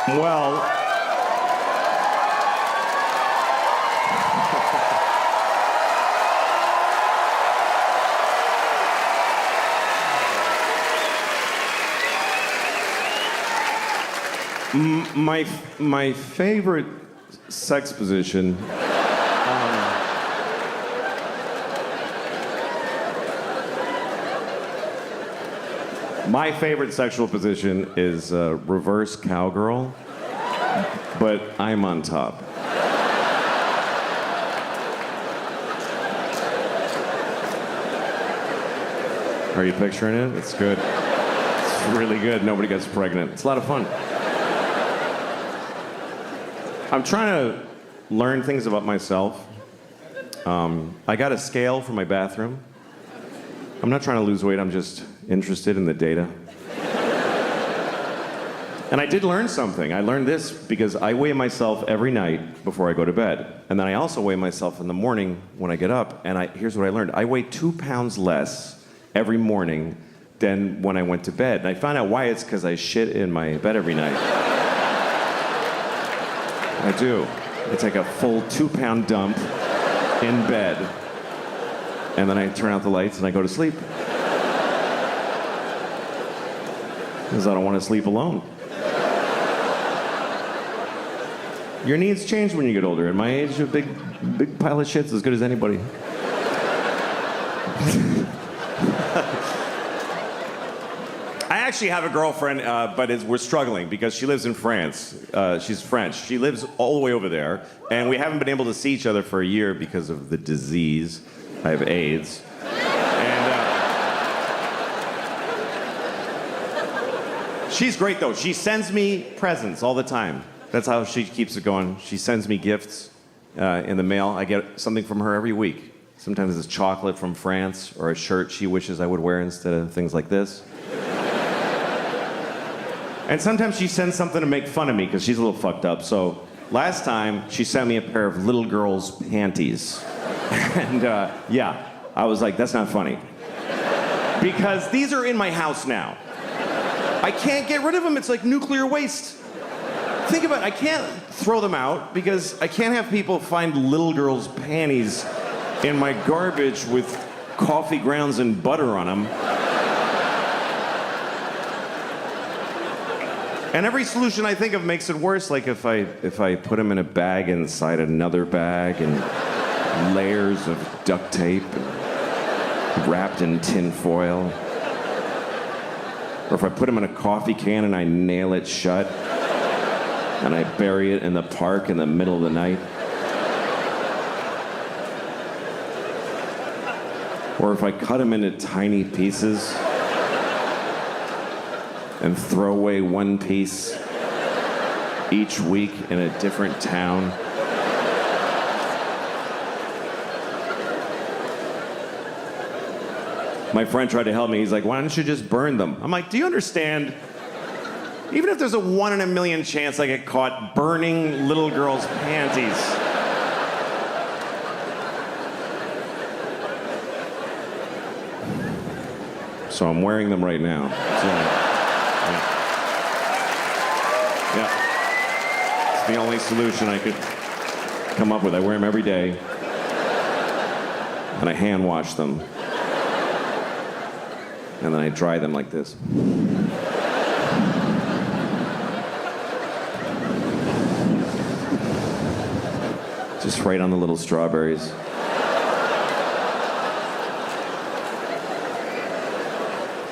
Well, my favorite sex position. My favorite sexual position is reverse cowgirl, but I'm on top. Are you picturing it? It's good. It's really good. Nobody gets pregnant. It's a lot of fun. I'm trying to learn things about myself. I got a scale for my bathroom. I'm not trying to lose weight, I'm just interested in the data. And I did learn something. I learned this because I weigh myself every night before I go to bed. And then I also weigh myself in the morning when I get up. And here's what I learned. I weigh 2 pounds less every morning than when I went to bed. And I found out why. It's because I shit in my bed every night. I do. I take a full 2-pound dump in bed. And then I turn out the lights and I go to sleep. Because I don't want to sleep alone. Your needs change when you get older. At my age, a big pile of shit's as good as anybody. I actually have a girlfriend, but we're struggling because she lives in France. She's French. She lives all the way over there, and we haven't been able to see each other for a year because of the disease. I have AIDS. And she's great, though. She sends me presents all the time. That's how she keeps it going. She sends me gifts in the mail. I get something from her every week. Sometimes it's chocolate from France or a shirt she wishes I would wear instead of things like this. And sometimes she sends something to make fun of me because she's a little fucked up. So last time, she sent me a pair of little girl's panties. And yeah, I was like, that's not funny. Because these are in my house now. I can't get rid of them. It's like nuclear waste. Think about it. I can't throw them out because I can't have people find little girl's panties in my garbage with coffee grounds and butter on them. And every solution I think of makes it worse, like if I put them in a bag inside another bag and layers of duct tape wrapped in tin foil. Or if I put them in a coffee can and I nail it shut and I bury it in the park in the middle of the night. Or if I cut them into tiny pieces and throw away one piece each week in a different town. My friend tried to help me. He's like, why don't you just burn them? I'm like, do you understand? Even if there's a 1 in a million chance I get caught burning little girls' panties. So I'm wearing them right now. Yeah. It's the only solution I could come up with. I wear them every day. And I hand wash them. And then I dry them like this. Just right on the little strawberries.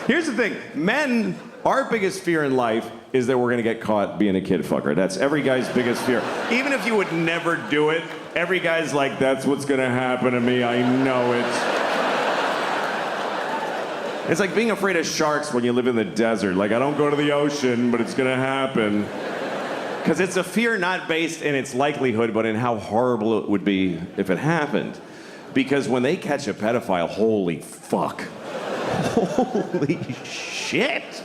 Here's the thing, men, our biggest fear in life is that we're gonna get caught being a kid fucker. That's every guy's biggest fear. Even if you would never do it, every guy's like, that's what's gonna happen to me, I know it. It's like being afraid of sharks when you live in the desert. Like, I don't go to the ocean, but it's gonna happen. Because it's a fear not based in its likelihood, but in how horrible it would be if it happened. Because when they catch a pedophile, holy fuck. Holy shit.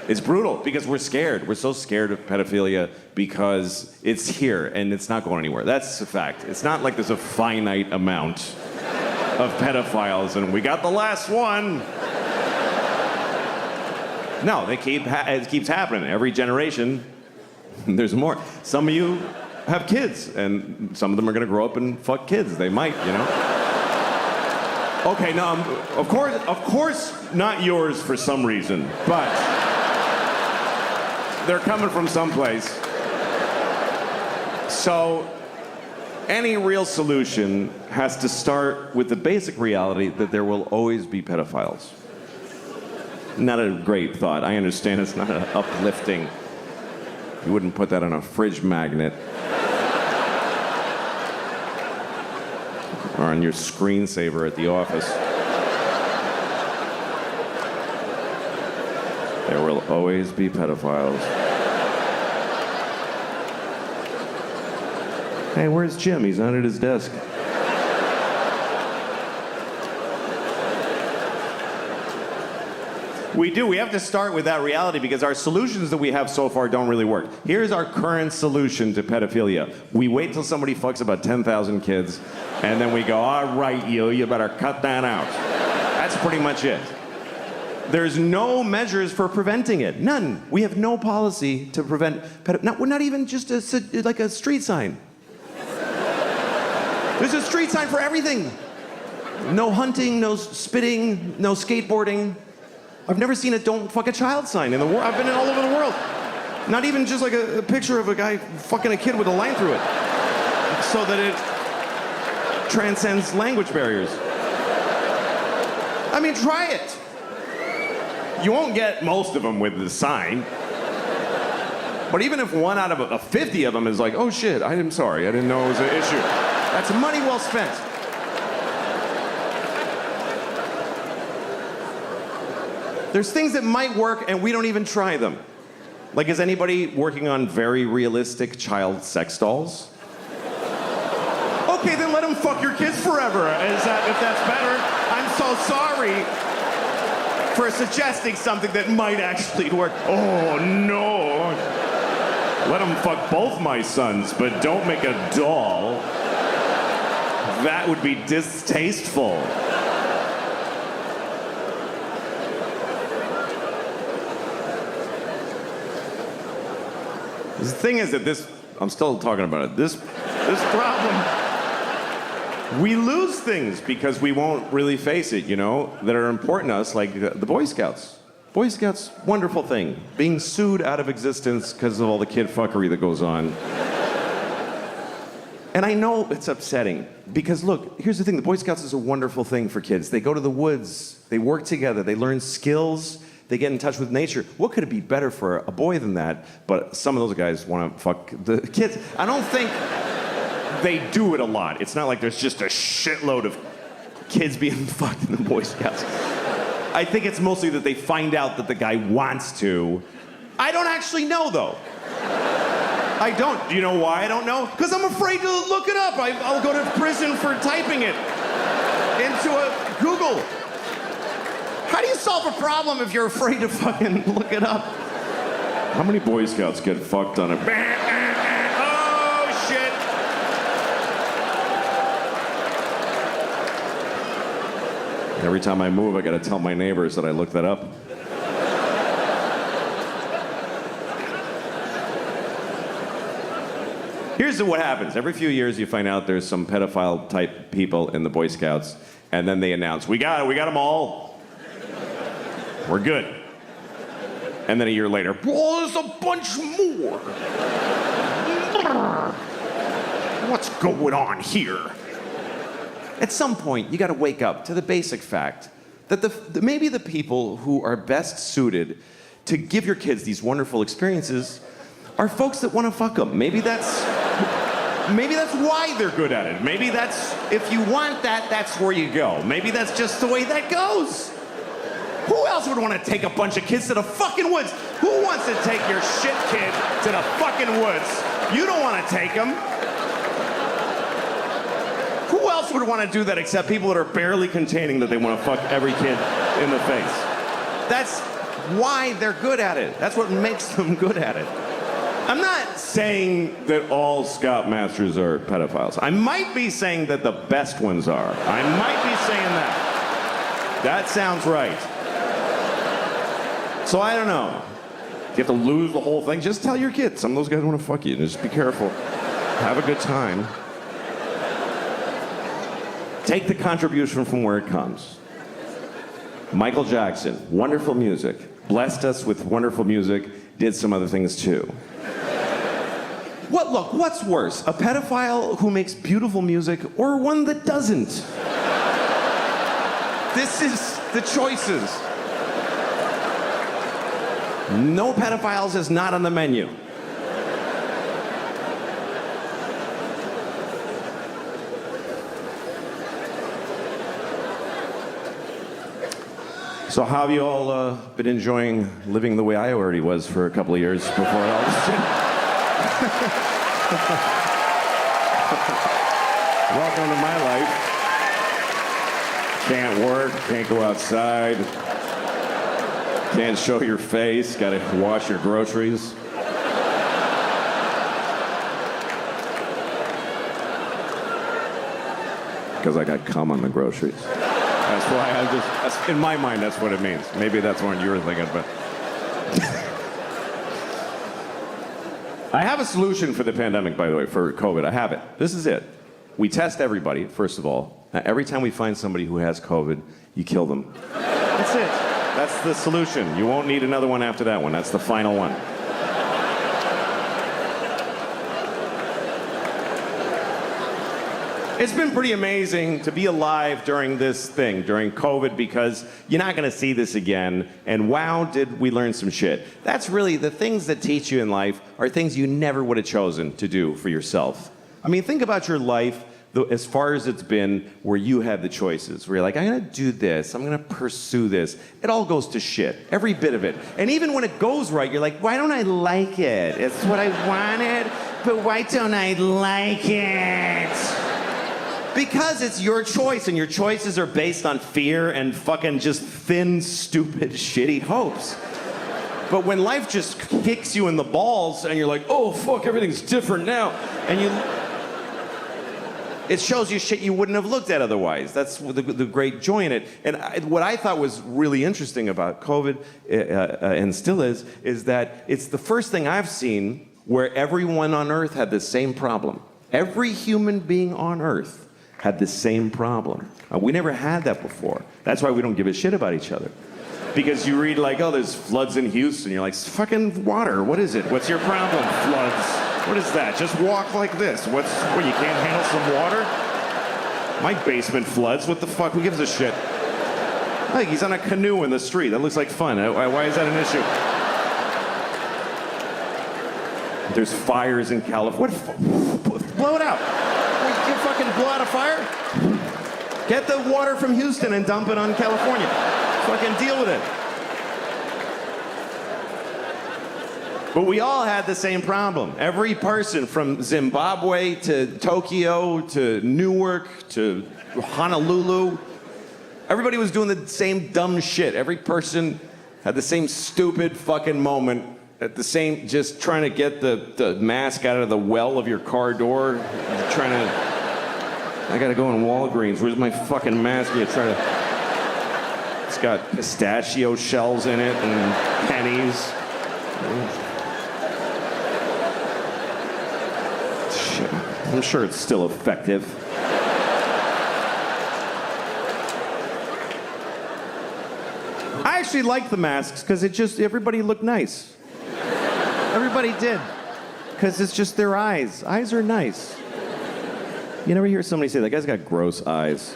It's brutal because we're scared. We're so scared of pedophilia because it's here and it's not going anywhere. That's a fact. It's not like there's a finite amount. of pedophiles, and we got the last one. No, it keeps happening. Every generation, there's more. Some of you have kids, and some of them are going to grow up and fuck kids. They might, you know. Okay, no, of course, not yours for some reason, but they're coming from someplace. So, any real solution has to start with the basic reality that there will always be pedophiles. Not a great thought. I understand it's not uplifting. You wouldn't put that on a fridge magnet. Or on your screensaver at the office. There will always be pedophiles. Hey, where's Jim? He's not at his desk. We have to start with that reality because our solutions that we have so far don't really work. Here's our current solution to pedophilia. We wait till somebody fucks about 10,000 kids, and then we go, all right, you better cut that out. That's pretty much it. There's no measures for preventing it. None. We have no policy to prevent we're not even just like a street sign. There's a street sign for everything. No hunting, no spitting, no skateboarding. I've never seen a don't fuck a child sign in the world. I've been in all over the world. Not even just like a picture of a guy fucking a kid with a line through it. So that it transcends language barriers. I mean, try it. You won't get most of them with the sign. But even if 1 out of 50 of them is like, oh shit, I'm sorry, I didn't know it was an issue. That's money well spent. There's things that might work and we don't even try them. Like, is anybody working on very realistic child sex dolls? Okay, then let them fuck your kids forever. If that's better? I'm so sorry for suggesting something that might actually work. Oh no. Let them fuck both my sons, but don't make a doll. That would be distasteful. The thing is that I'm still talking about it, this problem, we lose things because we won't really face it, you know, that are important to us, like the Boy Scouts. Boy Scouts, wonderful thing. Being sued out of existence because of all the kid fuckery that goes on. And I know it's upsetting because, look, here's the thing. The Boy Scouts is a wonderful thing for kids. They go to the woods, they work together, they learn skills, they get in touch with nature. What could it be better for a boy than that? But some of those guys want to fuck the kids. I don't think they do it a lot. It's not like there's just a shitload of kids being fucked in the Boy Scouts. I think it's mostly that they find out that the guy wants to. I don't actually know, though. I don't. Do you know why I don't know? Because I'm afraid to look it up. I'll go to prison for typing it into a Google. How do you solve a problem if you're afraid to fucking look it up? How many Boy Scouts get fucked on a... Oh, shit. Every time I move, I gotta tell my neighbors that I looked that up. Here's what happens. Every few years, you find out there's some pedophile-type people in the Boy Scouts, and then they announce, we got them all. We're good. And then a year later, oh, there's a bunch more. What's going on here? At some point, you got to wake up to the basic fact that maybe the people who are best suited to give your kids these wonderful experiences are folks that want to fuck them. Maybe that's why they're good at it. Maybe that's, if you want that, that's where you go. Maybe that's just the way that goes. Who else would want to take a bunch of kids to the fucking woods? Who wants to take your shit kid to the fucking woods? You don't want to take them. Who else would want to do that except people that are barely containing that they want to fuck every kid in the face? That's why they're good at it. That's what makes them good at it. I'm not saying that all scoutmasters are pedophiles. I might be saying that the best ones are. I might be saying that. That sounds right. So I don't know. You have to lose the whole thing. Just tell your kids. Some of those guys want to fuck you. Just be careful. Have a good time. Take the contribution from where it comes. Michael Jackson, wonderful music. Blessed us with wonderful music. Did some other things too. What's worse? A pedophile who makes beautiful music or one that doesn't? This is the choices. No pedophiles is not on the menu. So how have you all been enjoying living the way I already was for a couple of years before all this shit? Welcome to my life. Can't work, can't go outside, can't show your face, gotta wash your groceries. Because I got cum on the groceries. That's why in my mind, that's what it means. Maybe that's what you were thinking, but. I have a solution for the pandemic, by the way, for COVID. I have it. This is it. We test everybody, first of all. Every time we find somebody who has COVID, you kill them. That's it. That's the solution. You won't need another one after that one. That's the final one. It's been pretty amazing to be alive during this thing, during COVID, because you're not going to see this again. And wow, did we learn some shit. That's really the things that teach you in life are things you never would have chosen to do for yourself. I mean, think about your life as far as it's been where you have the choices, where you're like, I'm going to do this, I'm going to pursue this. It all goes to shit, every bit of it. And even when it goes right, you're like, why don't I like it? It's what I wanted, but why don't I like it? Because it's your choice, and your choices are based on fear and fucking just thin, stupid, shitty hopes. But when life just kicks you in the balls and you're like, oh, fuck, everything's different now, and it shows you shit you wouldn't have looked at otherwise. That's the great joy in it. And what I thought was really interesting about COVID, and still is that it's the first thing I've seen where everyone on Earth had the same problem. Every human being on Earth had the same problem. We never had that before. That's why we don't give a shit about each other. Because you read like, oh, there's floods in Houston. You're like, it's fucking water. What is it? What's your problem? Floods. What is that? Just walk like this. What, you can't handle some water? My basement floods. What the fuck? Who gives a shit? Like, he's on a canoe in the street. That looks like fun. Why is that an issue? There's fires in California. Blow it out. You fucking blow out a fire? Get the water from Houston and dump it on California. Fucking deal with it. But we all had the same problem. Every person from Zimbabwe to Tokyo to Newark to Honolulu, everybody was doing the same dumb shit. Every person had the same stupid fucking moment at the same, just trying to get the mask out of the well of your car door. Trying to, I gotta go in Walgreens. Where's my fucking mask? You try to, it's got pistachio shells in it and pennies. Shit. I'm sure it's still effective. I actually liked the masks because everybody looked nice. Everybody did. Because it's just their eyes. Eyes are nice. You never hear somebody say, that guy's got gross eyes.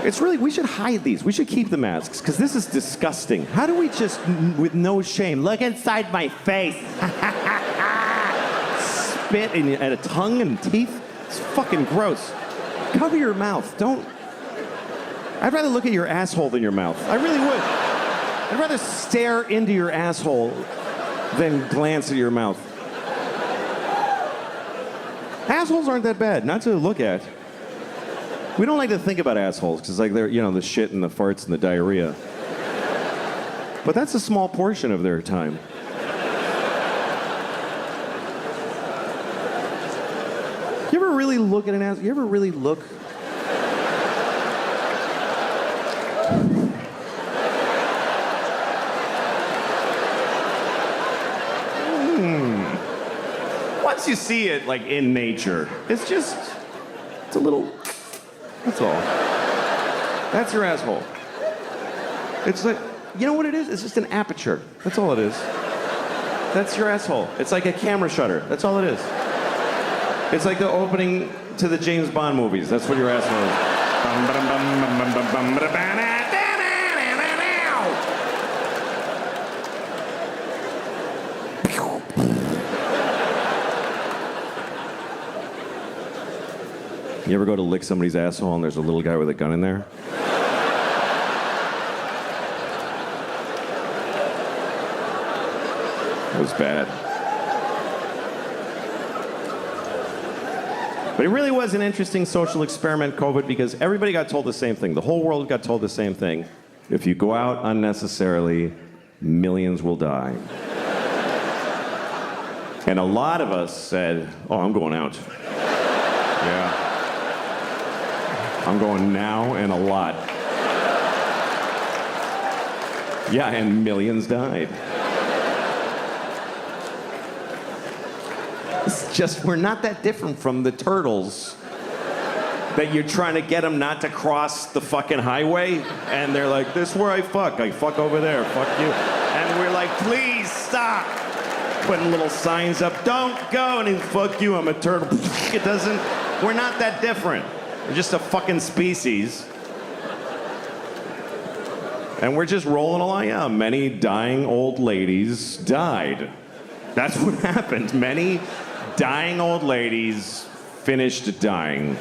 It's really, we should hide these. We should keep the masks, because this is disgusting. How do we just, with no shame, look inside my face? Spit at a tongue and teeth? It's fucking gross. Cover your mouth. Don't. I'd rather look at your asshole than your mouth. I really would. I'd rather stare into your asshole than glance at your mouth. Assholes aren't that bad, not to look at. We don't like to think about assholes, because like they're, the shit and the farts and the diarrhea. But that's a small portion of their time. You ever really look at an ass? You ever really look? Once you see it, like, in nature, it's a little, that's all. That's your asshole. It's like, you know what it is? It's just an aperture. That's all it is. That's your asshole. It's like a camera shutter. That's all it is. It's like the opening to the James Bond movies. That's what your asshole is. You ever go to lick somebody's asshole and there's a little guy with a gun in there? It was bad. But it really was an interesting social experiment, COVID, because everybody got told the same thing. The whole world got told the same thing. If you go out unnecessarily, millions will die. And a lot of us said, oh, I'm going out. Yeah. I'm going now and a lot. Yeah, and millions died. It's just, we're not that different from the turtles that you're trying to get them not to cross the fucking highway, and they're like, this is where I fuck over there, fuck you. And we're like, please stop. Putting little signs up, don't go, and he's, fuck you, I'm a turtle. It doesn't, we're not that different. We're just a fucking species. And we're just rolling along. Yeah, many dying old ladies died. That's what happened. Many dying old ladies finished dying.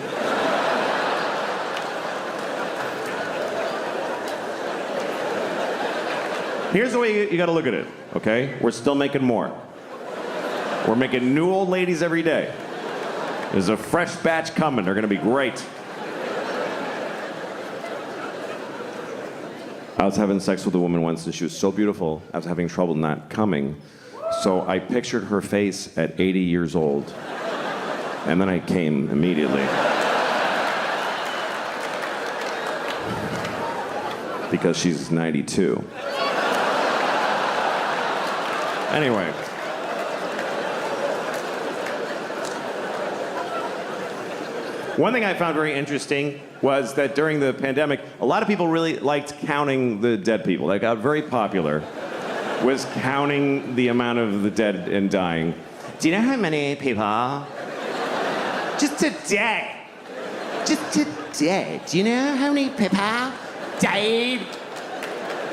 Here's the way you gotta look at it, okay? We're still making more. We're making new old ladies every day. There's a fresh batch coming. They're gonna be great. I was having sex with a woman once and she was so beautiful, I was having trouble not coming. So I pictured her face at 80 years old. And then I came immediately. Because she's 92. Anyway. One thing I found very interesting was that during the pandemic, a lot of people really liked counting the dead people. That got very popular, was counting the amount of the dead and dying. Do you know how many people? Just today. Just today. Do you know how many people died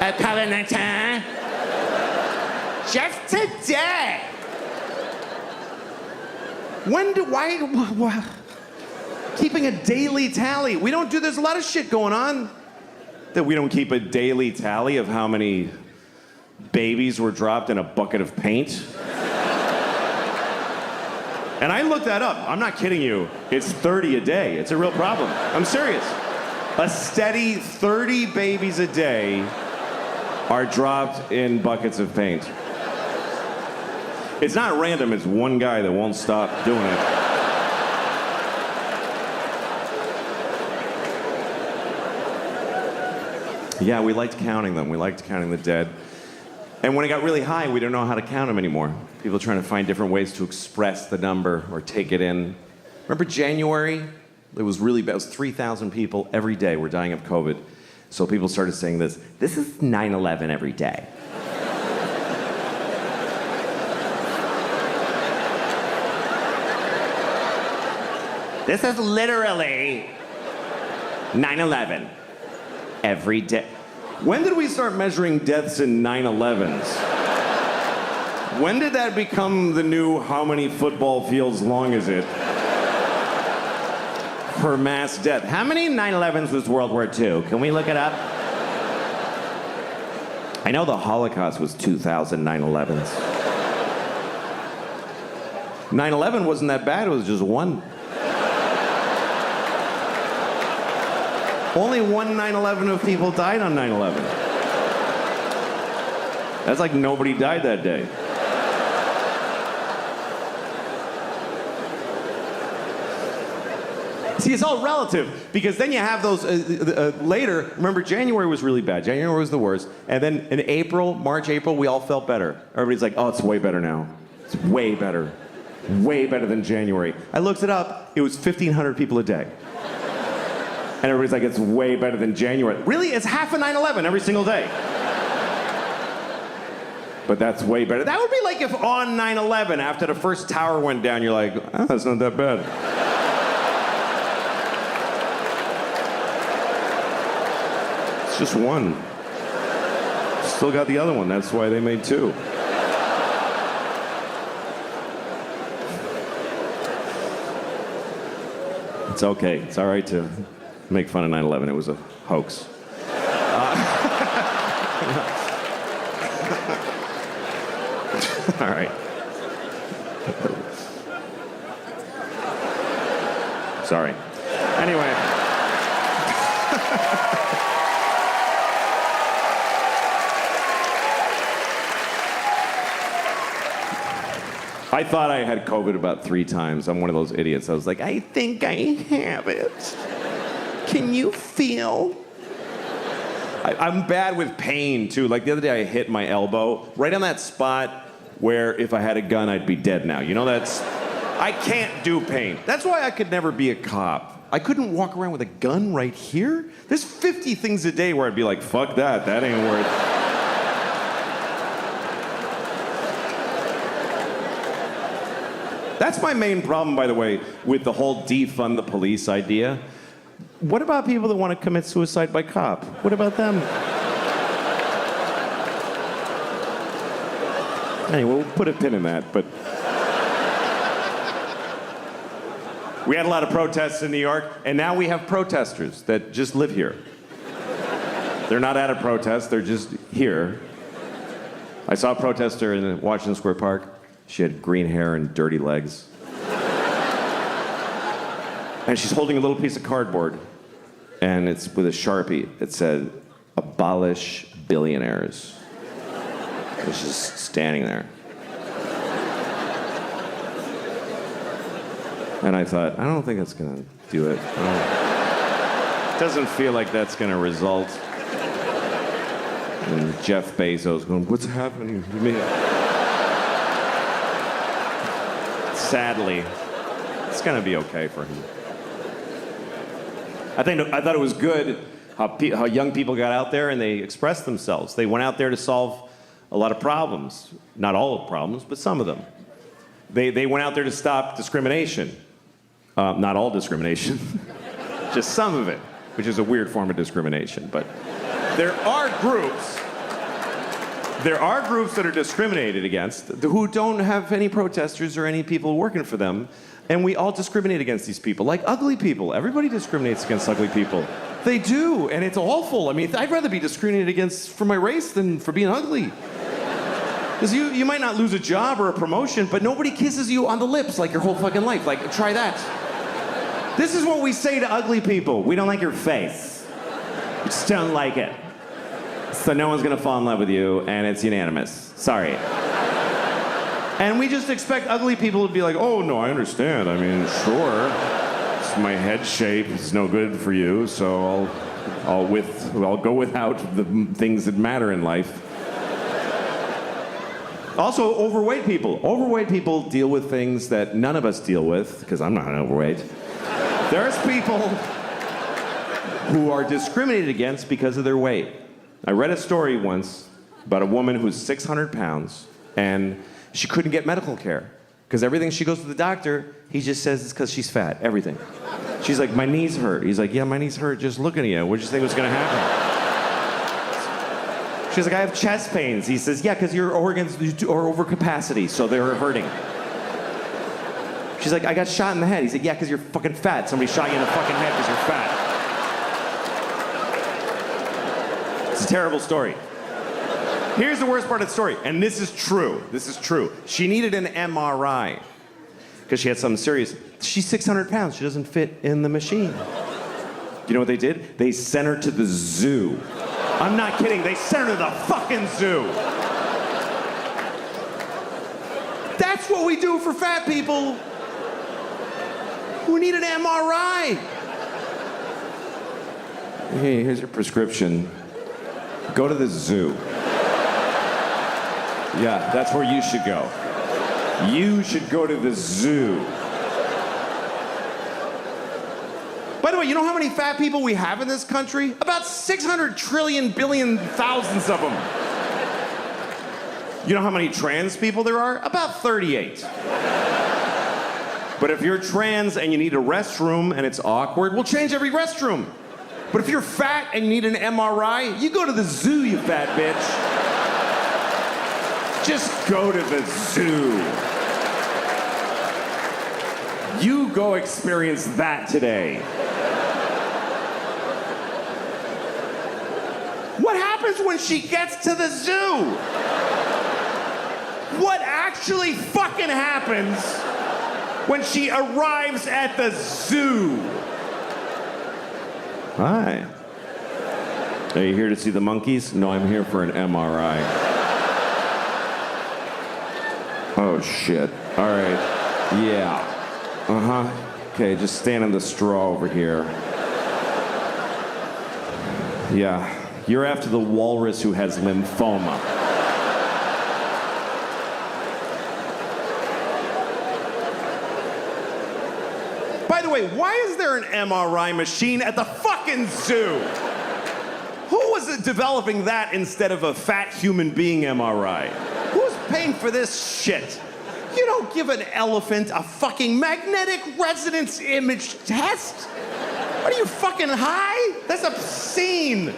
of COVID-19? Just today. Why? Keeping a daily tally. We don't do, there's a lot of shit going on that we don't keep a daily tally of how many babies were dropped in a bucket of paint. And I looked that up. I'm not kidding you. It's 30 a day. It's a real problem. I'm serious. A steady 30 babies a day are dropped in buckets of paint. It's not random. It's one guy that won't stop doing it. Yeah, we liked counting them. We liked counting the dead. And when it got really high, we didn't know how to count them anymore. People trying to find different ways to express the number or take it in. Remember January? It was really bad. It was 3,000 people every day were dying of COVID. So people started saying this is 9/11 every day. This is literally 9/11 every day. When did we start measuring deaths in 9/11s? When did that become the new how many football fields long is it per mass death? How many 9/11s was World War II? Can we look it up? I know the Holocaust was 2,000 9/11s. 9/11 wasn't that bad, it was just one. Only one 9/11 of people died on 9/11. That's like nobody died that day. See, it's all relative because then you have those later. Remember, January was really bad. January was the worst. And then in April, March, April, we all felt better. Everybody's like, oh, it's way better now. It's way better. Way better than January. I looked it up. It was 1,500 people a day. And everybody's like, it's way better than January. Really? It's half of 9/11 every single day. But that's way better. That would be like if on 9/11, after the first tower went down, you're like, oh, that's not that bad. It's just one. Still got the other one. That's why they made two. It's okay. It's all right to make fun of 9/11. It was a hoax. All right. Sorry. Anyway. I thought I had COVID about 3 times. I'm one of those idiots. I was like, I think I have it. Can you feel? I'm bad with pain, too. Like the other day, I hit my elbow right on that spot where if I had a gun, I'd be dead now. You know, I can't do pain. That's why I could never be a cop. I couldn't walk around with a gun right here. There's 50 things a day where I'd be like, fuck that, that ain't worth it. That's my main problem, by the way, with the whole defund the police idea. What about people that want to commit suicide by cop? What about them? Anyway, we'll put a pin in that, but... We had a lot of protests in New York, and now we have protesters that just live here. They're not at a protest, they're just here. I saw a protester in Washington Square Park. She had green hair and dirty legs. And she's holding a little piece of cardboard, and it's with a Sharpie. It said, abolish billionaires. And she's standing there. And I thought, I don't think that's gonna do it. It doesn't feel like that's gonna result in Jeff Bezos going, what's happening to me? Sadly, it's gonna be okay for him. I thought it was good how young people got out there and they expressed themselves. They went out there to solve a lot of problems. Not all of problems, but some of them. They went out there to stop discrimination. Not all discrimination, just some of it, which is a weird form of discrimination. But there are groups that are discriminated against who don't have any protesters or any people working for them. And we all discriminate against these people, like ugly people. Everybody discriminates against ugly people. They do, and it's awful. I mean, I'd rather be discriminated against for my race than for being ugly. Because you might not lose a job or a promotion, but nobody kisses you on the lips like your whole fucking life. Like, try that. This is what we say to ugly people. We don't like your face. We just don't like it. So no one's gonna fall in love with you, and it's unanimous. Sorry. And we just expect ugly people to be like, oh, no, I understand. I mean, sure. It's my head shape is no good for you, so I'll go without the things that matter in life. Also, overweight people. Overweight people deal with things that none of us deal with, because I'm not overweight. There's people who are discriminated against because of their weight. I read a story once about a woman who's 600 pounds, and she couldn't get medical care. Because everything she goes to the doctor, he just says it's because she's fat, everything. She's like, my knees hurt. He's like, yeah, my knees hurt just looking at you. What did you think was gonna happen? She's like, I have chest pains. He says, yeah, because your organs are over capacity, so they're hurting. She's like, I got shot in the head. He's like, yeah, because you're fucking fat. Somebody shot you in the fucking head because you're fat. It's a terrible story. Here's the worst part of the story, and this is true. This is true. She needed an MRI because she had something serious. She's 600 pounds. She doesn't fit in the machine. You know what they did? They sent her to the zoo. I'm not kidding. They sent her to the fucking zoo. That's what we do for fat people. who need an MRI. Hey, here's your prescription. Go to the zoo. Yeah, that's where you should go. You should go to the zoo. By the way, you know how many fat people we have in this country? About 600 trillion billion thousands of them. You know how many trans people there are? About 38. But if you're trans and you need a restroom and it's awkward, we'll change every restroom. But if you're fat and you need an MRI, you go to the zoo, you fat bitch. Just go to the zoo. You go experience that today. What happens when she gets to the zoo? What actually fucking happens when she arrives at the zoo? Hi. Are you here to see the monkeys? No, I'm here for an MRI. Oh, shit. All right. Yeah. Uh-huh. Okay, just stand in the straw over here. Yeah. You're after the walrus who has lymphoma. By the way, why is there an MRI machine at the fucking zoo? Who was developing that instead of a fat human being MRI? Who's paying for this shit? You don't give an elephant a fucking magnetic resonance image test? What are you, fucking high? That's obscene.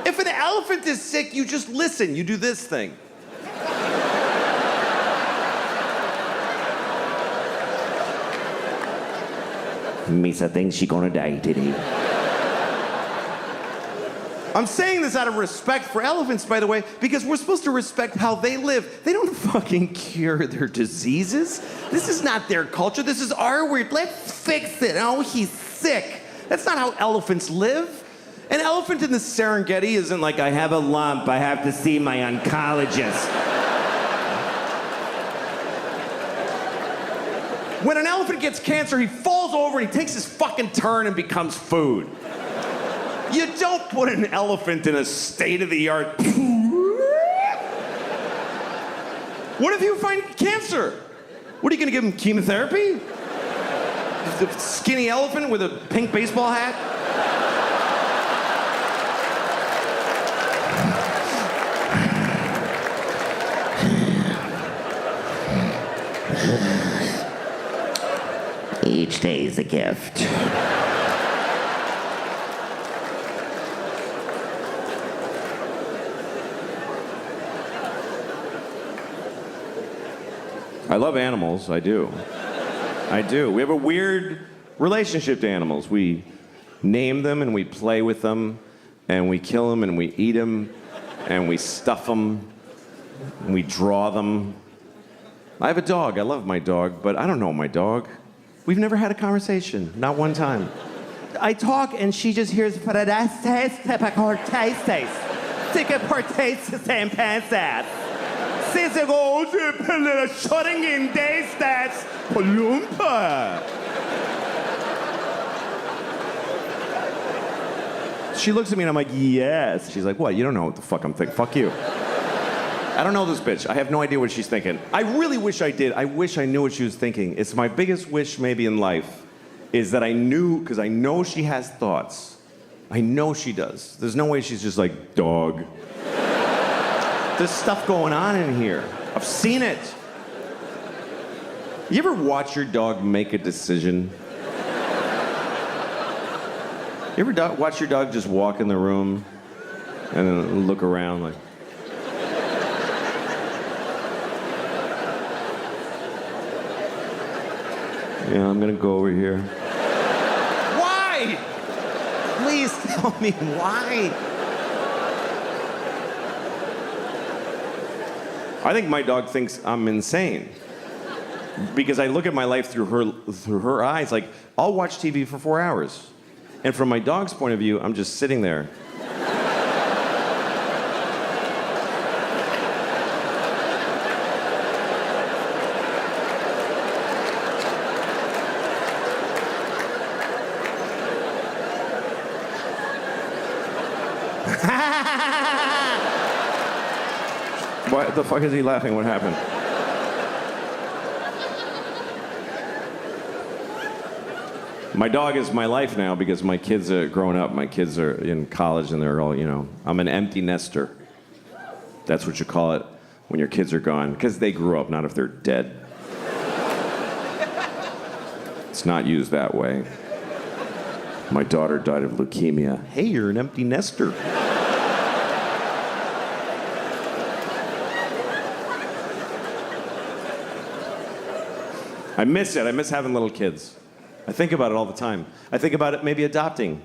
If an elephant is sick, you just listen. You do this thing. Misa thinks she's gonna die today. I'm saying this out of respect for elephants, by the way, because we're supposed to respect how they live. They don't fucking cure their diseases. This is not their culture. This is our weird. Let's fix it. Oh, he's sick. That's not how elephants live. An elephant in the Serengeti isn't like, I have a lump, I have to see my oncologist. When an elephant gets cancer, he falls over and he takes his fucking turn and becomes food. You don't put an elephant in a state-of-the-art... What if you find cancer? What, are you gonna give him chemotherapy? The skinny elephant with a pink baseball hat? Each day is a gift. I love animals, I do. I do. We have a weird relationship to animals. We name them and we play with them, and we kill them and we eat them, and we stuff them, and we draw them. I have a dog. I love my dog, but I don't know my dog. We've never had a conversation, not one time. I talk and she just hears "Paradaste, tepacortaste, ticaportaste, and pansas. Shutting in days that's Palumpa." She looks at me and I'm like, yes. She's like, what? You don't know what the fuck I'm thinking. Fuck you. I don't know this bitch. I have no idea what she's thinking. I really wish I did. I wish I knew what she was thinking. It's my biggest wish maybe in life is that I knew, because I know she has thoughts. I know she does. There's no way she's just like, dog. There's stuff going on in here. I've seen it. You ever watch your dog make a decision? You ever watch your dog just walk in the room and then look around like... Yeah, I'm gonna go over here. Why? Please tell me why. I think my dog thinks I'm insane. Because I look at my life through her eyes. Like, I'll watch TV for 4 hours. And from my dog's point of view, I'm just sitting there. What the fuck is he laughing? What happened? My dog is my life now because my kids are growing up. My kids are in college and they're all, I'm an empty nester. That's what you call it when your kids are gone. Because they grew up, not if they're dead. It's not used that way. My daughter died of leukemia. Hey, you're an empty nester. I miss it. I miss having little kids. I think about it all the time. I think about it maybe adopting,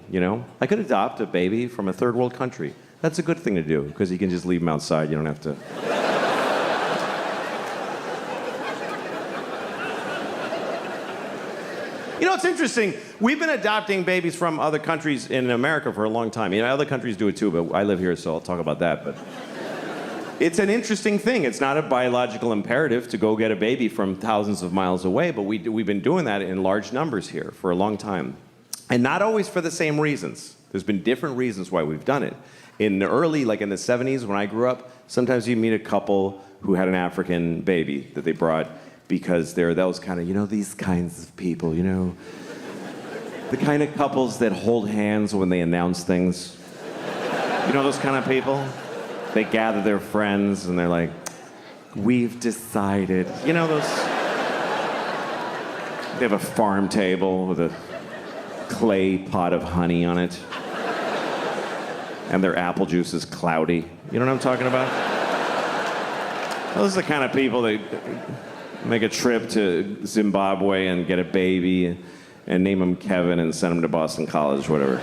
I could adopt a baby from a third world country. That's a good thing to do, because you can just leave them outside. You don't have to... It's interesting. We've been adopting babies from other countries in America for a long time. Other countries do it too, but I live here, so I'll talk about that. But it's an interesting thing. It's not a biological imperative to go get a baby from thousands of miles away, but we've been doing that in large numbers here for a long time. And not always for the same reasons. There's been different reasons why we've done it. In the early, like in the 70s when I grew up, sometimes you meet a couple who had an African baby that they brought because they're those kind of, these kinds of people, the kind of couples that hold hands when they announce things. Those kind of people? They gather their friends and they're like, we've decided. Those... They have a farm table with a clay pot of honey on it. And their apple juice is cloudy. You know what I'm talking about? Those are the kind of people that make a trip to Zimbabwe and get a baby and name him Kevin and send him to Boston College, whatever.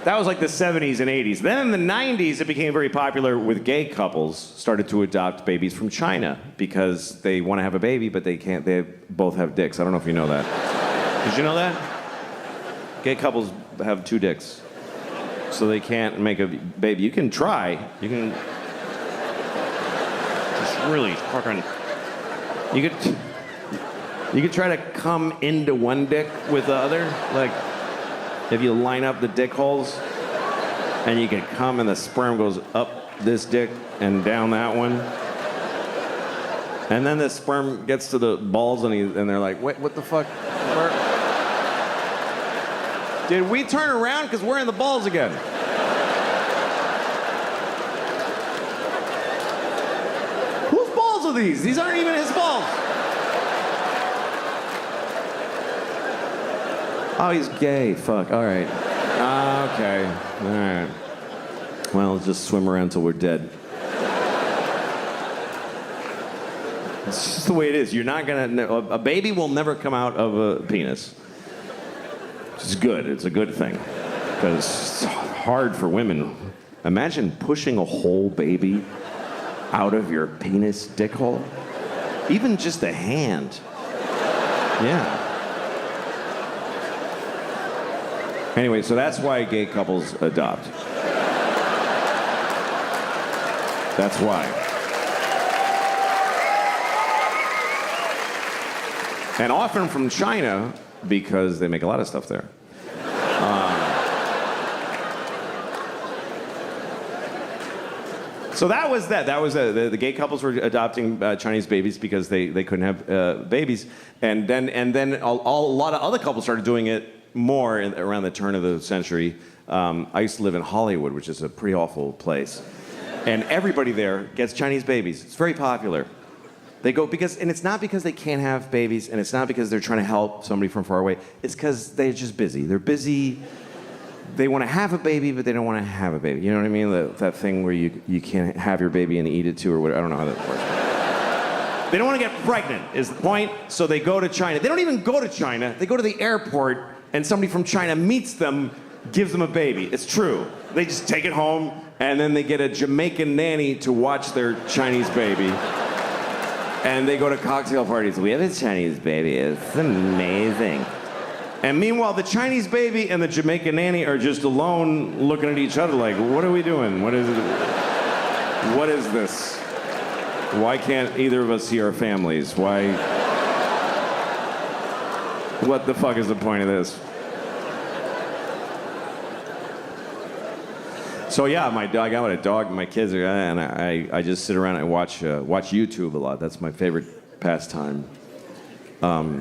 That was like the 70s and 80s. Then in the 90s, it became very popular with gay couples started to adopt babies from China because they want to have a baby, but they can't. They both have dicks. I don't know if you know that. Did you know that? Gay couples have two dicks, so they can't make a baby. You can try. You can just really fucking. You could try to come into one dick with the other, like if you line up the dick holes, and you can come and the sperm goes up this dick and down that one, and then the sperm gets to the balls and they're like, wait, what the fuck? Did we turn around? Because we're in the balls again. Whose balls are these? These aren't even his balls. Oh, he's gay. Fuck. All right. Okay. All right. Well, let's just swim around till we're dead. It's just the way it is. You're not gonna... A baby will never come out of a penis. It's good. It's a good thing. Because it's hard for women. Imagine pushing a whole baby out of your penis dick hole. Even just a hand. Yeah. Anyway, so that's why gay couples adopt. That's why. And often from China, because they make a lot of stuff there. So that was that. That was the gay couples were adopting Chinese babies because they couldn't have babies, and then a lot of other couples started doing it more around the turn of the century. I used to live in Hollywood, which is a pretty awful place, and everybody there gets Chinese babies. It's very popular. They go and it's not because they can't have babies, and it's not because they're trying to help somebody from far away. It's because they're just busy. They're busy. They want to have a baby, but they don't want to have a baby. You know what I mean? That thing where you can't have your baby and eat it too, or whatever. I don't know how that works. They don't want to get pregnant, is the point. So they go to China. They don't even go to China. They go to the airport, and somebody from China meets them, gives them a baby. It's true. They just take it home, and then they get a Jamaican nanny to watch their Chinese baby. And they go to cocktail parties. We have a Chinese baby. It's amazing. And meanwhile, the Chinese baby and the Jamaican nanny are just alone looking at each other like, what are we doing? What is it? What is this? Why can't either of us see our families? Why? What the fuck is the point of this? So yeah, I got a dog and my kids, and I just sit around and watch YouTube a lot. That's my favorite pastime. I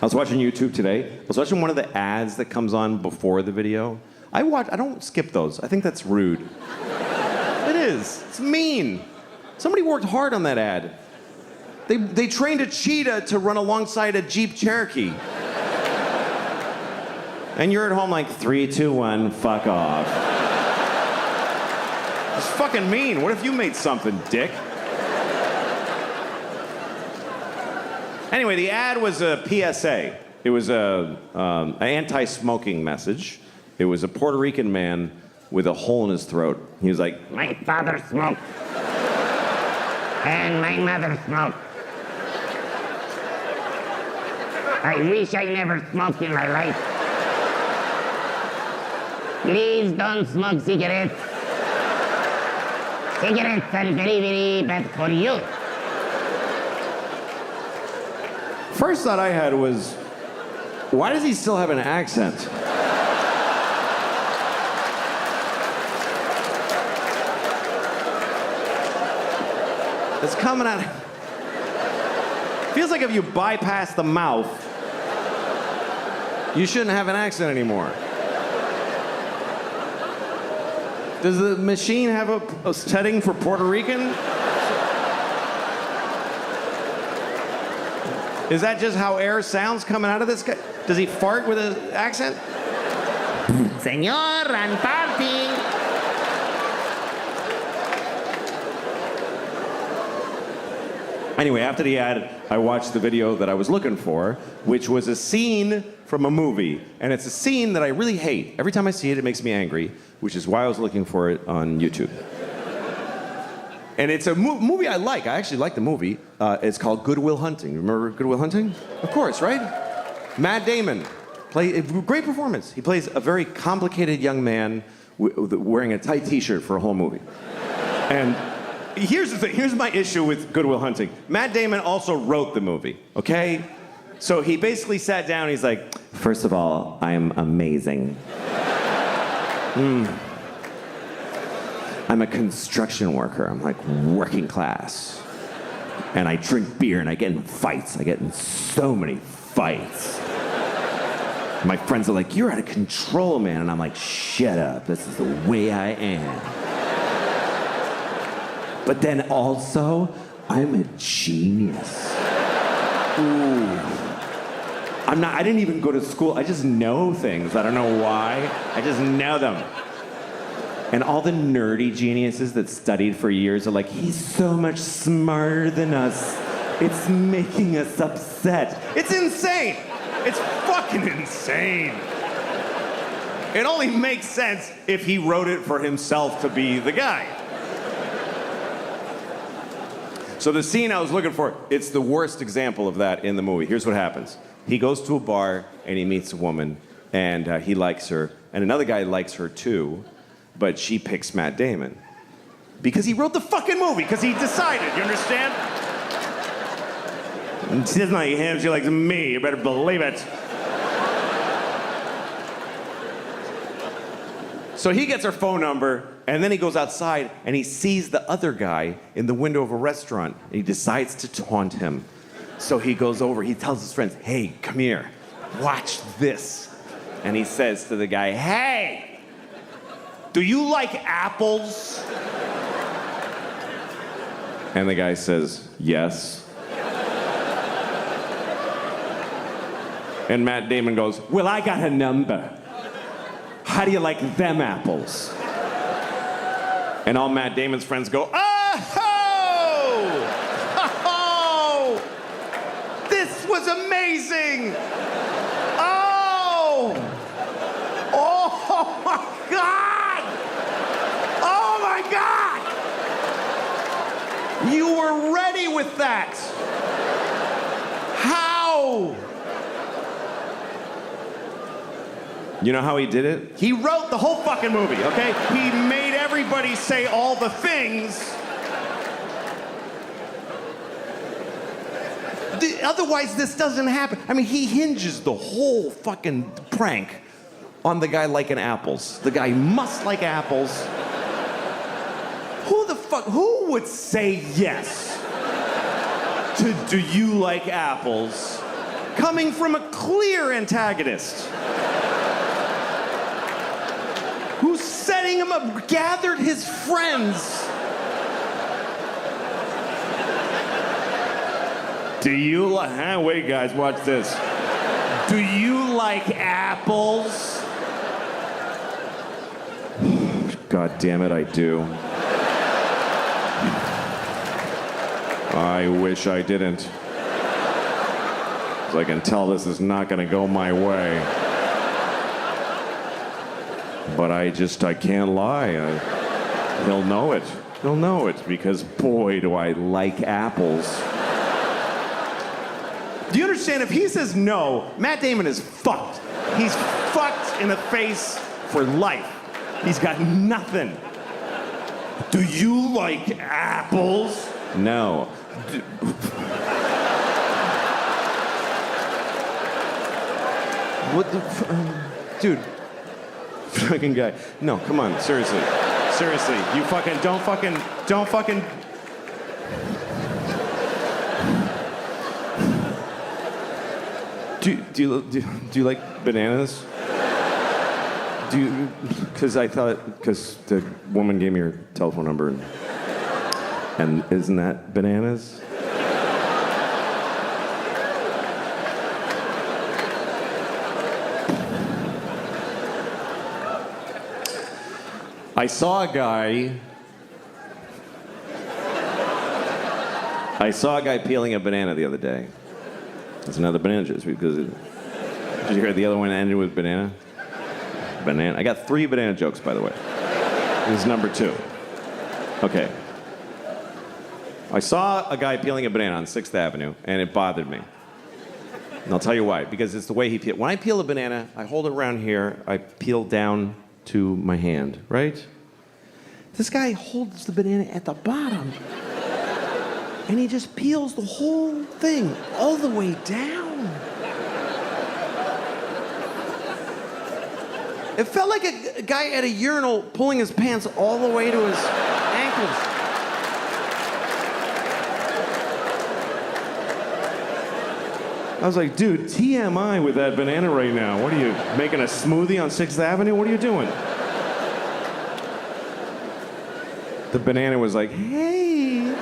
was watching YouTube today. I was watching one of the ads that comes on before the video. I don't skip those. I think that's rude. It is. It's mean. Somebody worked hard on that ad. They trained a cheetah to run alongside a Jeep Cherokee. And you're at home like 3, 2, 1, fuck off. It's fucking mean. What if you made something, dick? Anyway, the ad was a PSA. It was an anti-smoking message. It was a Puerto Rican man with a hole in his throat. He was like, my father smoked. And my mother smoked. I wish I never smoked in my life. Please don't smoke cigarettes. Cigarettes are very, very bad for you. First thought I had was, why does he still have an accent? It's coming out. Feels like if you bypass the mouth, you shouldn't have an accent anymore. Does the machine have a setting for Puerto Rican? Is that just how air sounds coming out of this guy? Does he fart with an accent? Señor, I'm farting. Anyway, after the ad, I watched the video that I was looking for, which was a scene from a movie. And it's a scene that I really hate. Every time I see it, it makes me angry, which is why I was looking for it on YouTube. And it's a movie I like. I actually like the movie. It's called Good Will Hunting. Remember Good Will Hunting? Of course, right? Matt Damon. Great performance. He plays a very complicated young man wearing a tight t-shirt for a whole movie. And here's the thing. Here's my issue with Good Will Hunting. Matt Damon also wrote the movie, okay? So he basically sat down and he's like, first of all, I am amazing. I'm a construction worker. I'm like working class. And I drink beer and I get in fights. I get in so many fights. My friends are like, you're out of control, man. And I'm like, shut up. This is the way I am. But then also, I'm a genius. Ooh. I didn't even go to school. I just know things. I don't know why. I just know them. And all the nerdy geniuses that studied for years are like, he's so much smarter than us. It's making us upset. It's insane. It's fucking insane. It only makes sense if he wrote it for himself to be the guy. So the scene I was looking for, it's the worst example of that in the movie. Here's what happens. He goes to a bar and he meets a woman and he likes her. And another guy likes her too. But she picks Matt Damon. Because he wrote the fucking movie, because he decided, you understand? And she doesn't like him, she likes me, you better believe it. So he gets her phone number, and then he goes outside, and he sees the other guy in the window of a restaurant, and he decides to taunt him. So he goes over, he tells his friends, hey, come here, watch this. And he says to the guy, hey! Do you like apples? And the guy says, yes. And Matt Damon goes, well, I got a number. How do you like them apples? And all Matt Damon's friends go, oh! Oh! This was amazing! Oh! Oh my God! Oh my God! You were ready with that. How? You know how he did it? He wrote the whole fucking movie, okay? He made everybody say all the things. Otherwise, this doesn't happen. I mean, he hinges the whole fucking prank on the guy liking apples. The guy must like apples. Who would say yes to do you like apples coming from a clear antagonist? Who's setting him up, gathered his friends. Do you like, wait guys, watch this. Do you like apples? God damn it, I do. I wish I didn't. 'Cause I can tell this is not gonna go my way. But I can't lie. He'll know it. He'll know it because boy, do I like apples. Do you understand? If he says no, Matt Damon is fucked. He's fucked in the face for life. He's got nothing. Do you like apples? No. What the dude? Fucking guy. No, come on, seriously. Seriously, you fucking don't fucking. Do you like bananas? Because the woman gave me her telephone number and isn't that bananas? I saw a guy peeling a banana the other day. That's another banana juice because did you hear the other one ended with banana? Banana. I got 3 banana jokes, by the way. This is number 2. Okay. I saw a guy peeling a banana on 6th Avenue, and it bothered me. And I'll tell you why. Because it's the way he peeled. When I peel a banana, I hold it around here. I peel down to my hand, right? This guy holds the banana at the bottom. And he just peels the whole thing all the way down. It felt like a guy at a urinal pulling his pants all the way to his ankles. I was like, dude, TMI with that banana right now. What are you, making a smoothie on 6th Avenue? What are you doing? The banana was like, hey.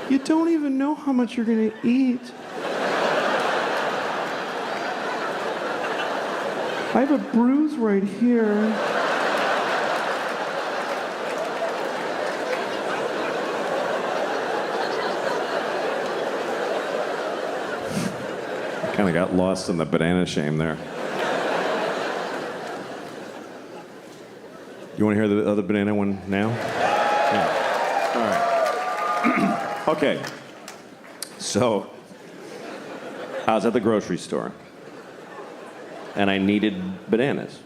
You don't even know how much you're gonna eat. I have a bruise right here. Kind of got lost in the banana shame there. You want to hear the other banana one now? Yeah. All right. Okay. So, I was at the grocery store, and I needed bananas.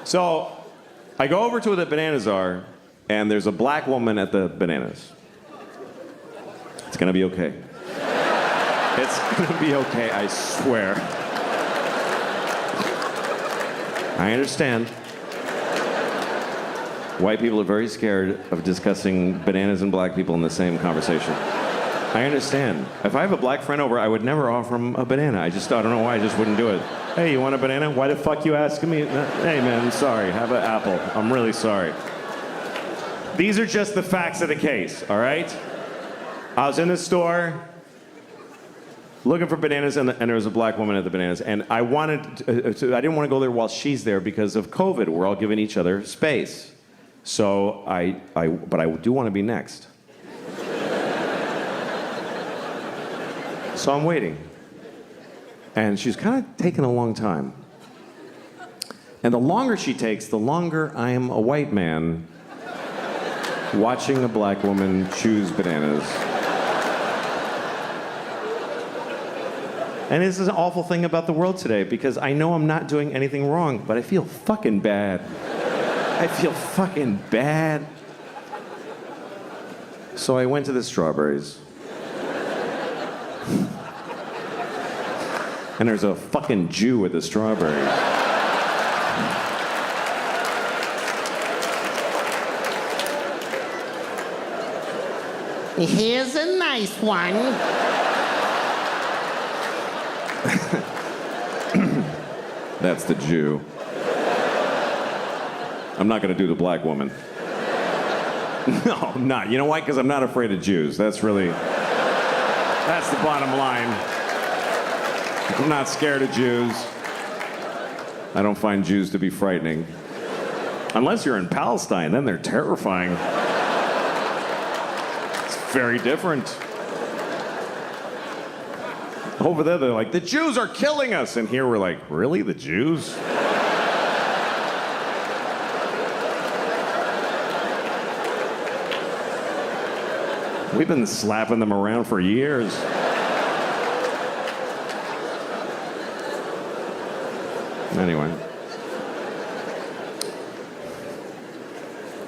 So, I go over to where the bananas are, and there's a black woman at the bananas. It's gonna be okay. It's gonna be okay, I swear. I understand. White people are very scared of discussing bananas and black people in the same conversation. I understand. If I have a black friend over, I would never offer him a banana. I don't know why, I just wouldn't do it. Hey, you want a banana? Why the fuck you asking me? Hey man, I'm sorry, have an apple. I'm really sorry. These are just the facts of the case, all right? I was in the store looking for bananas, and there was a black woman at the bananas, and I didn't want to go there while she's there because of COVID. We're all giving each other space. So but I do want to be next. So I'm waiting. And she's kind of taking a long time. And the longer she takes, the longer I am a white man watching a black woman choose bananas. And this is an awful thing about the world today because I know I'm not doing anything wrong, but I feel fucking bad. I feel fucking bad. So I went to the strawberries. And there's a fucking Jew with the strawberries. Here's a nice one. That's the Jew. I'm not gonna do the black woman. No, I'm not. You know why? Because I'm not afraid of Jews. That's the bottom line. I'm not scared of Jews. I don't find Jews to be frightening. Unless you're in Palestine, then they're terrifying. It's very different. Over there, they're like, the Jews are killing us. And here we're like, really? The Jews? We've been slapping them around for years. Anyway.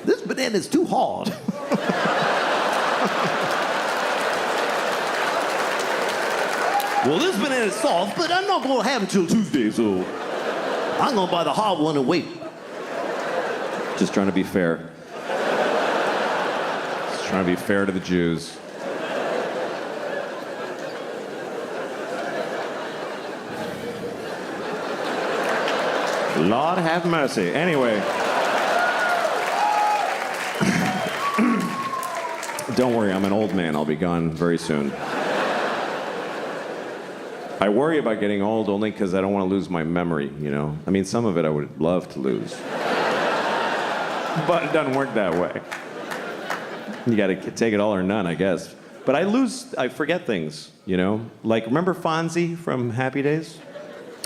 This banana's too hard. Well, this banana's soft, but I'm not gonna have it till Tuesday, so I'm gonna buy the hard one and wait. Just trying to be fair. Just trying to be fair to the Jews. Lord have mercy. Anyway. Don't worry, I'm an old man. I'll be gone very soon. I worry about getting old only because I don't want to lose my memory, you know? I mean, some of it I would love to lose. But it doesn't work that way. You got to take it all or none, I guess. But I forget things, you know? Like, remember Fonzie from Happy Days?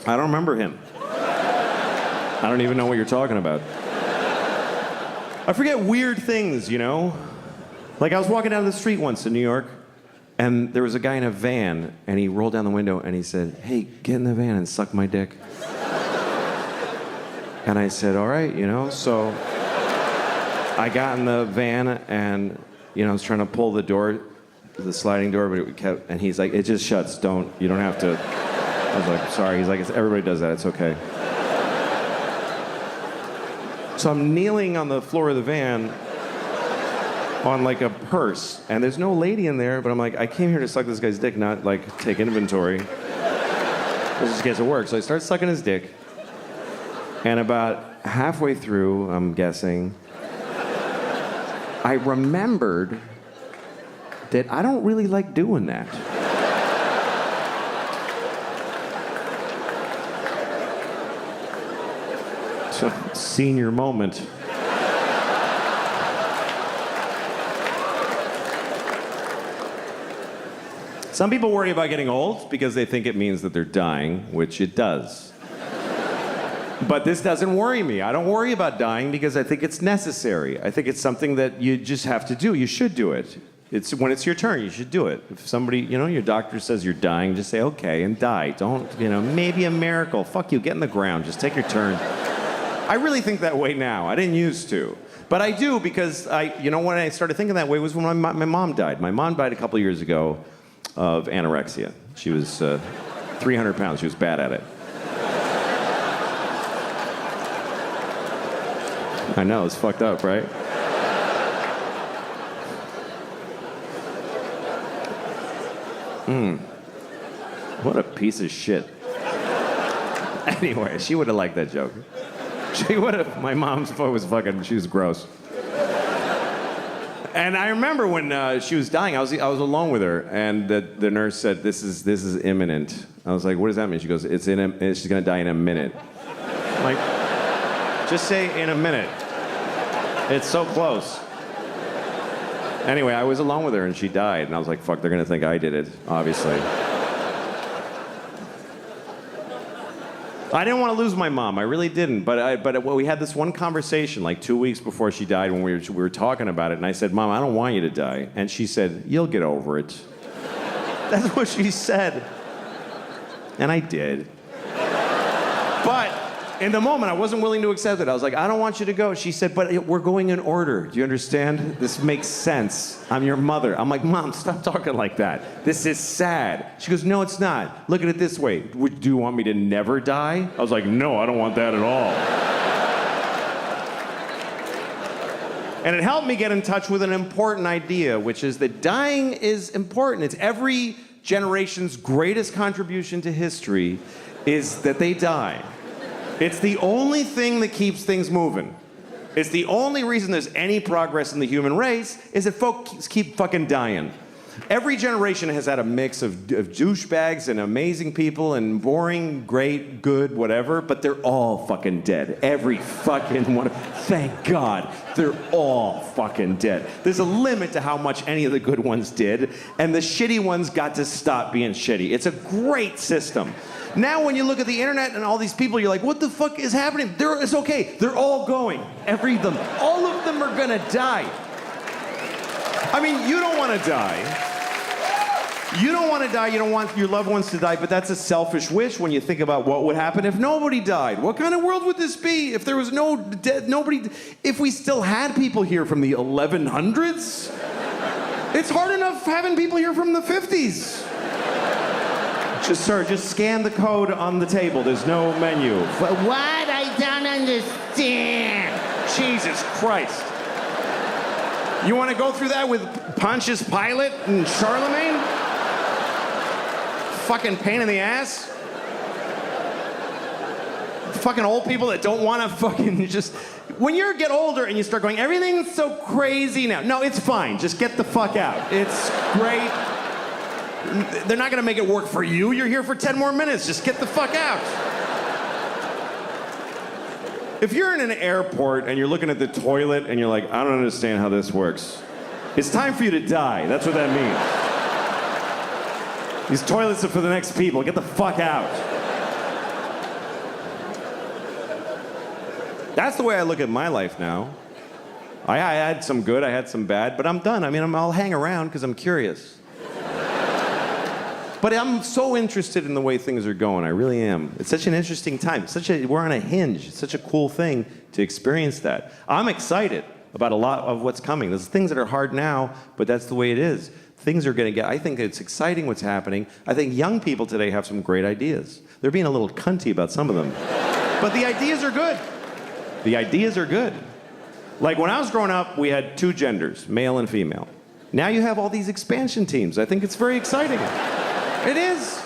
I don't remember him. I don't even know what you're talking about. I forget weird things, you know? Like, I was walking down the street once in New York, and there was a guy in a van, and he rolled down the window, and he said, hey, get in the van and suck my dick. And I said, all right, you know? So I got in the van, and, you know, I was trying to pull the door, the sliding door, but it kept, and he's like, it just shuts, you don't have to. I was like, sorry. He's like, everybody does that, it's okay. So I'm kneeling on the floor of the van on like a purse, and there's no lady in there, but I'm like, I came here to suck this guy's dick, not like take inventory. Let's just get to work. So I start sucking his dick, and about halfway through, I'm guessing, I remembered that I don't really like doing that. So, senior moment. Some people worry about getting old because they think it means that they're dying, which it does. But this doesn't worry me. I don't worry about dying because I think it's necessary. I think it's something that you just have to do. You should do it. When it's your turn, you should do it. If somebody, you know, your doctor says you're dying, just say, okay, and die. Don't, you know, maybe a miracle. Fuck you, get in the ground. Just take your turn. I really think that way now. I didn't used to. But I do because when I started thinking that way was when my mom died. My mom died a couple years ago of anorexia. She was 300 pounds. She was bad at it. I know, it's fucked up, right? What a piece of shit. Anyway, she would have liked that joke. She would have. My mom's she was gross. And I remember when she was dying, I was alone with her, and the nurse said, this is imminent. I was like, what does that mean? She goes, she's gonna die in a minute. I'm like, just say in a minute. It's so close. Anyway, I was alone with her, and she died, and I was like, fuck, they're gonna think I did it, obviously. I didn't want to lose my mom. I really didn't. But we had this one conversation like 2 weeks before she died when we were talking about it. And I said, Mom, I don't want you to die. And she said, you'll get over it. That's what she said. And I did. But in the moment, I wasn't willing to accept it. I was like, I don't want you to go. She said, but we're going in order. Do you understand? This makes sense. I'm your mother. I'm like, Mom, stop talking like that. This is sad. She goes, no, it's not. Look at it this way. Do you want me to never die? I was like, no, I don't want that at all. And it helped me get in touch with an important idea, which is that dying is important. It's every generation's greatest contribution to history is that they die. It's the only thing that keeps things moving. It's the only reason there's any progress in the human race is that folks keep fucking dying. Every generation has had a mix of douchebags and amazing people and boring, great, good, whatever, but they're all fucking dead. Every fucking one. Thank God, they're all fucking dead. There's a limit to how much any of the good ones did, and the shitty ones got to stop being shitty. It's a great system. Now when you look at the internet and all these people, you're like, what the fuck is happening? It's okay. They're all going. All of them are gonna die. I mean, you don't want to die. You don't want to die. You don't want your loved ones to die, but that's a selfish wish when you think about what would happen if nobody died. What kind of world would this be if there was nobody, if we still had people here from the 1100s? It's hard enough having people here from the 50s. Just scan the code on the table. There's no menu. But what? I don't understand. Jesus Christ. You want to go through that with Pontius Pilate and Charlemagne? Fucking pain in the ass. Fucking old people that don't want to fucking just... When you get older and you start going, everything's so crazy now. No, it's fine. Just get the fuck out. It's great. They're not going to make it work for you. You're here for 10 more minutes. Just get the fuck out. If you're in an airport and you're looking at the toilet and you're like, I don't understand how this works, it's time for you to die. That's what that means. These toilets are for the next people. Get the fuck out. That's the way I look at my life now. I had some good, I had some bad, but I'm done. I mean, I'll hang around because I'm curious. But I'm so interested in the way things are going. I really am. It's such an interesting time. We're on a hinge. It's such a cool thing to experience that. I'm excited about a lot of what's coming. There's things that are hard now, but that's the way it is. Things are going to get... I think it's exciting what's happening. I think young people today have some great ideas. They're being a little cunty about some of them. But the ideas are good. The ideas are good. Like when I was growing up, we had two genders, male and female. Now you have all these expansion teams. I think it's very exciting. It is.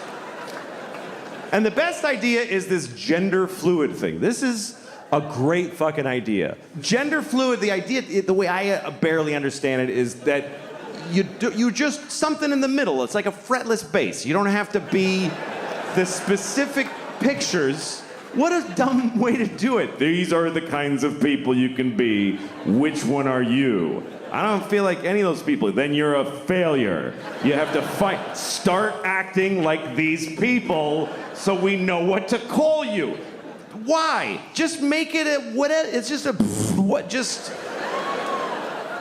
And the best idea is this gender fluid thing. This is a great fucking idea. Gender fluid, the idea, the way I barely understand it is that you just something in the middle. It's like a fretless bass. You don't have to be the specific pictures. What a dumb way to do it. These are the kinds of people you can be. Which one are you? I don't feel like any of those people. Then you're a failure. You have to fight. Start acting like these people so we know what to call you. Why? Just make it it's just a just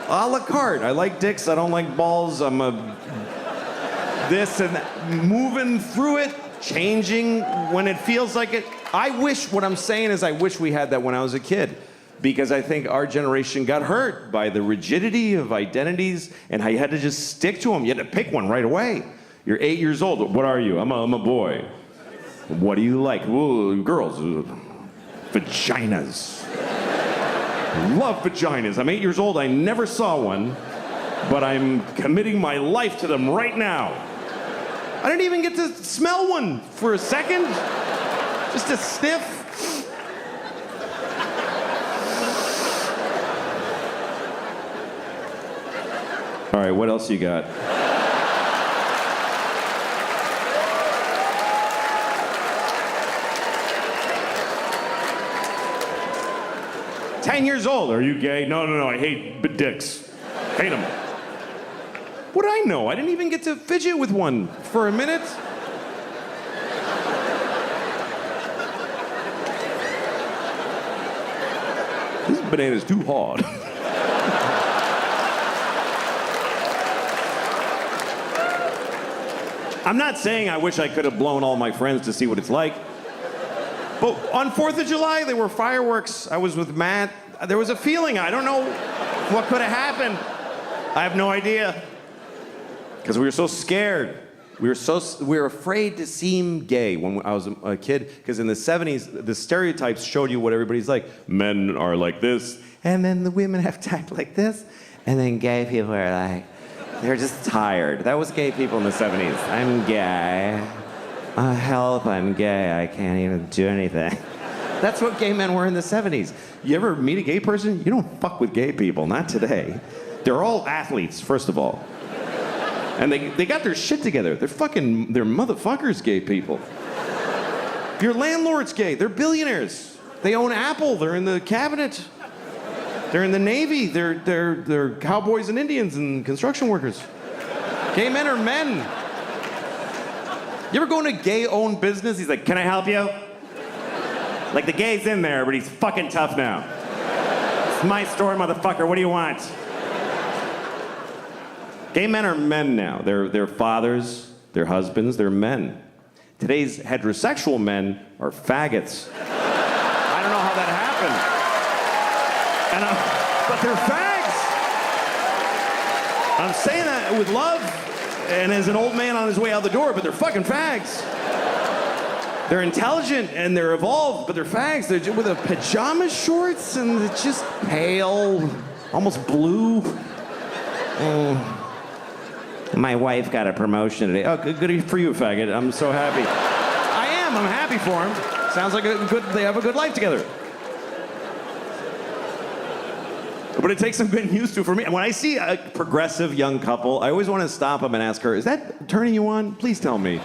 a la carte. I like dicks, I don't like balls. I'm a this and that. Moving through it, changing when it feels like it. What I'm saying is I wish we had that when I was a kid. Because I think our generation got hurt by the rigidity of identities and how you had to just stick to them. You had to pick one right away. You're 8 years old. What are you? I'm a boy. What do you like? Ooh, girls. Vaginas. Love vaginas. I'm 8 years old. I never saw one, but I'm committing my life to them right now. I didn't even get to smell one for a second. Just a sniff. All right, what else you got? "10 years old. Are you gay?" No, I hate dicks. Hate them. What do I know? I didn't even get to fidget with one for a minute. This banana's too hard. I'm not saying I wish I could have blown all my friends to see what it's like. But on 4th of July, there were fireworks. I was with Matt. There was a feeling. I don't know what could have happened. I have no idea. Because we were so scared. We were afraid to seem gay when I was a kid. Because in the 70s, the stereotypes showed you what everybody's like. Men are like this, and then the women have to act like this, and then gay people are like, they're just tired. That was gay people in the 70s. I'm gay. Help, I'm gay. I can't even do anything. That's what gay men were in the 70s. You ever meet a gay person? You don't fuck with gay people, not today. They're all athletes, first of all. And they got their shit together. They're motherfuckers, gay people. Your landlord's gay. They're billionaires. They own Apple. They're in the cabinet. They're in the Navy. They're cowboys and Indians and construction workers. Gay men are men. You ever go in a gay-owned business? He's like, can I help you? Like, the gay's in there, but he's fucking tough now. It's my store, motherfucker. What do you want? Gay men are men now. They're fathers, they're husbands, they're men. Today's heterosexual men are faggots. I don't know how that happened. But they're fags. I'm saying that with love and as an old man on his way out the door, but they're fucking fags. They're intelligent and they're evolved, but they're fags. They're just with a pajama shorts and it's just pale, almost blue. My wife got a promotion today. Oh, good for you, faggot. I'm so happy. I'm happy for him. Sounds like they have a good life together. But it takes some getting used to for me. When I see a progressive young couple, I always want to stop them and ask her, is that turning you on? Please tell me.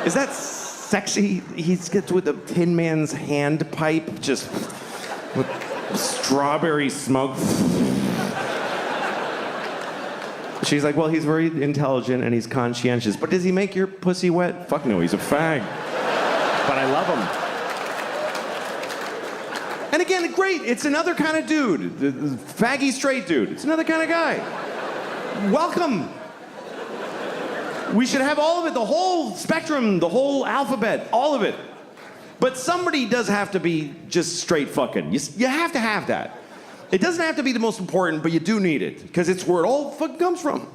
Is that sexy? He gets with the Tin Man's hand pipe, just with strawberry smoke. She's like, well, he's very intelligent and he's conscientious, but does he make your pussy wet? Fuck no, he's a fag. But I love him. And again, great, it's another kind of dude. The faggy straight dude. It's another kind of guy. Welcome. We should have all of it, the whole spectrum, the whole alphabet, all of it. But somebody does have to be just straight fucking. You have to have that. It doesn't have to be the most important, but you do need it, because it's where it all fucking comes from.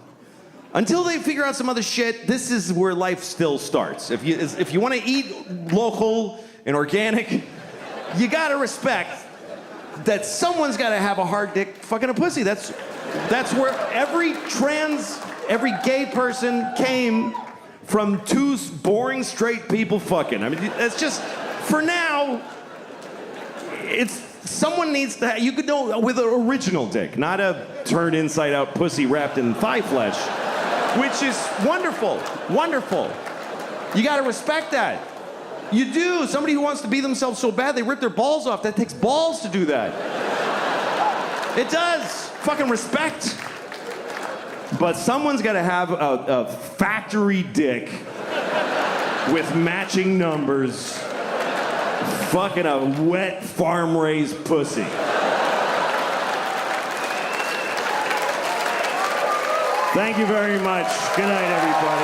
Until they figure out some other shit, this is where life still starts. If you want to eat local and organic, you gotta respect that someone's gotta have a hard dick fucking a pussy. That's where every gay person came from, two boring straight people fucking. I mean, that's just, for now, someone needs to, you could know with an original dick, not a turned inside out pussy wrapped in thigh flesh, which is wonderful, wonderful. You gotta respect that. You do. Somebody who wants to be themselves so bad they rip their balls off. That takes balls to do that. It does. Fucking respect. But someone's got to have a factory dick with matching numbers, fucking a wet farm-raised pussy. Thank you very much. Good night, everybody.